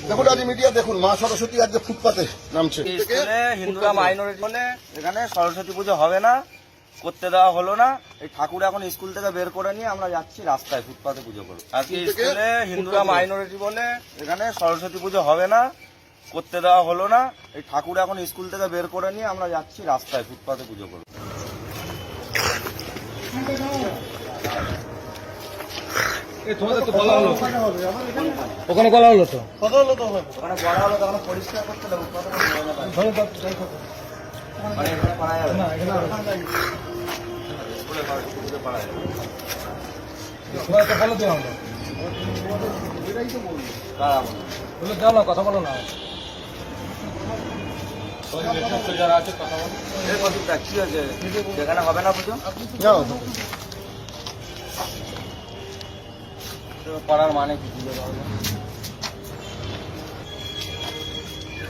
দেখুন আজ মিডিয়া দেখুন মা সরস্বতী আজকে ফুটপাতে নামছে। স্কুলে হিন্দুরা মাইনরিটি বলে এখানে সরস্বতী পুজো হবে না, করতে দেওয়া হলো না। এই ঠাকুর এখন স্কুল থেকে বের করে নিয়ে আমরা যাচ্ছি রাস্তায় ফুটপাতে পুজো করবো। আজকে স্কুলে হিন্দুরা মাইনরিটি বলে এখানে সরস্বতী পুজো হবে না, করতে দেওয়া হলো না। এই ঠাকুর এখন স্কুল থেকে বের করে নিয়ে আমরা যাচ্ছি রাস্তায় ফুটপাতে পুজো করবো। ওখানে বলা হলো তো ওখানে বড় হলো তখন পরিষ্কার করতে দেবো, মানে এখানে করা যাবে না, স্কুলে করা যাবে। যাও না, কথা বলো না। কি হয়েছে সেখানে হবে না পুজো করার মানে কি? পুজো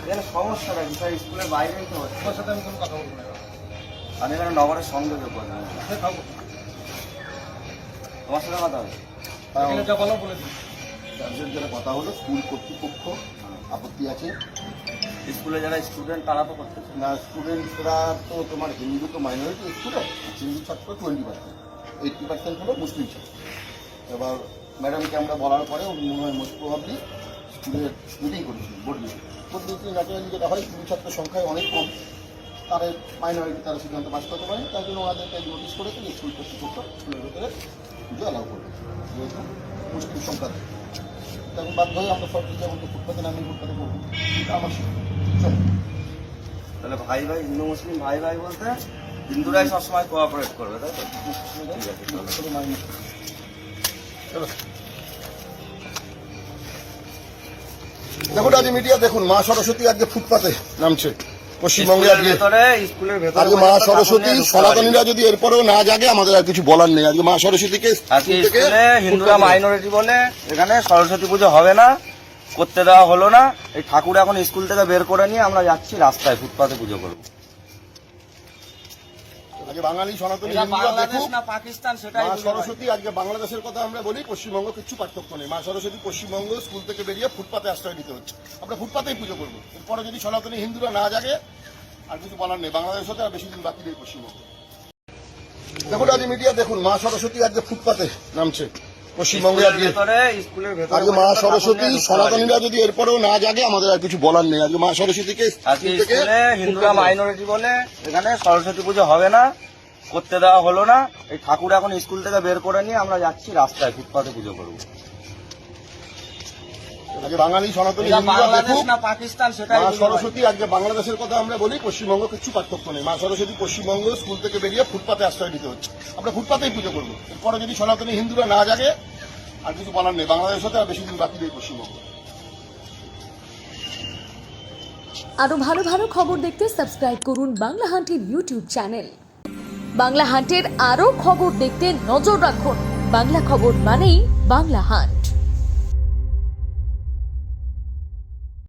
এখানে সমস্যাটা বিষয় স্কুলের বাইরেই তো হচ্ছে। তোমার সাথে আমি কোনো কথা বলবো না। আমি এখানে নগরের সংযোগে পড়লাম, তোমার সাথে কথা হবে যা বলো বলে দিই। গার্জেন যারা কথা হলো স্কুল কর্তৃপক্ষ আপত্তি আছে। স্কুলে যারা স্টুডেন্ট তারা তো করতেছে না, স্টুডেন্টরা তো তোমার হিন্দু তো মাইনরিটি স্কুলে, হিন্দু ছাত্র 20%, 80% হলো মুসলিম ছাত্র। এবার ম্যাডামকে আমরা বলার পরে মনে হয় মোস্ট প্রবাবলি স্কুলের মিটিং করেছিলেন, বোর্ড মিটিং ন্যাচারালি যেটা হয় হিন্দু ছাত্র সংখ্যায় অনেক কম, তাদের মাইনরিটি তারা সিদ্ধান্ত পাস করতে পারে, তাই জন্য ওনাদেরকে নোটিশ করেছে যে স্কুল কর্তৃপক্ষ স্কুলের ভেতরে পুজো অ্যালাউ করবে, যেহেতু মুসলিম সংখ্যা তখন বাধ্য হয়ে আমরা সব কিছু যেমন ফুটপাতে নামিয়ে ফুটপাতে করবো, এটা আমার চলো। তাহলে ভাই ভাই হিন্দু মুসলিম ভাই ভাই বলতে হিন্দুরাই সবসময় কোঅপারেট করবে, তাই তো? দেখুন আজ মিডিয়া দেখুন মা সরস্বতী আজকে ফুটপাতে নামছে পশ্চিমবঙ্গে। আজকে স্কুলের ভেতরে আজকে মা সরস্বতী সনাতনীরা যদি এরপরেও না জাগে আমাদের আর কিছু বলার নেই। আজকে মা সরস্বতীকে স্কুলে হিন্দুরা মাইনরিটি বলে এখানে সরস্বতী পুজো হবে না, করতে দেওয়া হলো না। এই ঠাকুর এখন স্কুল থেকে বের করে নিয়ে আমরা যাচ্ছি রাস্তায় ফুটপাতে পুজো করবো। আজকে বাঙালি সনাতনী পাকিস্তান সেটাই মা সরস্বতী আজকে বাংলাদেশের কথা আমরা বলি, পশ্চিমবঙ্গ কিছু পার্থক্য নেই। মা সরস্বতী পশ্চিমবঙ্গ স্কুল থেকে বেরিয়ে ফুটপাতে আশ্রয় দিতে হচ্ছে, আমরা ফুটপাতেই পুজো করবো। এরপরে যদি সনাতনী হিন্দুরা না জাগে আর কিছু বলার নেই, বাংলাদেশের সাথে আর বেশি দিন বাকি নেই পশ্চিমবঙ্গ। দেখুন আজ মিডিয়া দেখুন মা সরস্বতী আজকে ফুটপাতে নামছে পশ্চিমবঙ্গে। আজকে মা সরস্বতী সনাতনীরা যদি এরপরেও না জাগে আমাদের আর কিছু বলার নেই। আজকে মা সরস্বতীকে স্কুলে হিন্দুরা মাইনরিটি বলে এখানে সরস্বতী পুজো হবে না, করতে দেওয়া হলো না। এই ঠাকুর এখন স্কুল থেকে বের করে নিয়ে আমরা যাচ্ছি রাস্তায় ফুটপাতে পুজো করবো। আজকে বাঙালি সনাতনী পাকিস্তান সেটাই মা সরস্বতী আজকে বাংলাদেশের কথা আমরা বলি, পশ্চিমবঙ্গ কিছু পার্থক্য নেই। মা সরস্বতী পশ্চিমবঙ্গ স্কুল থেকে বেরিয়ে ফুটপাতে আশ্রয় দিতে হচ্ছে, আমরা ফুটপাতেই পুজো করবো। এরপরে যদি সনাতনী হিন্দুরা না জাগে আর কিছু বলার নেই, বাংলাদেশের সাথে আর বেশি দিন বাকি নেই পশ্চিমবঙ্গ। আরো ভালো ভালো খবর দেখতে সাবস্ক্রাইব করুন বাংলা হান্টের ইউটিউব চ্যানেল। বাংলা হান্টের আরো খবর দেখতে নজর রাখুন। বাংলা খবর মানেই বাংলা হান্ট।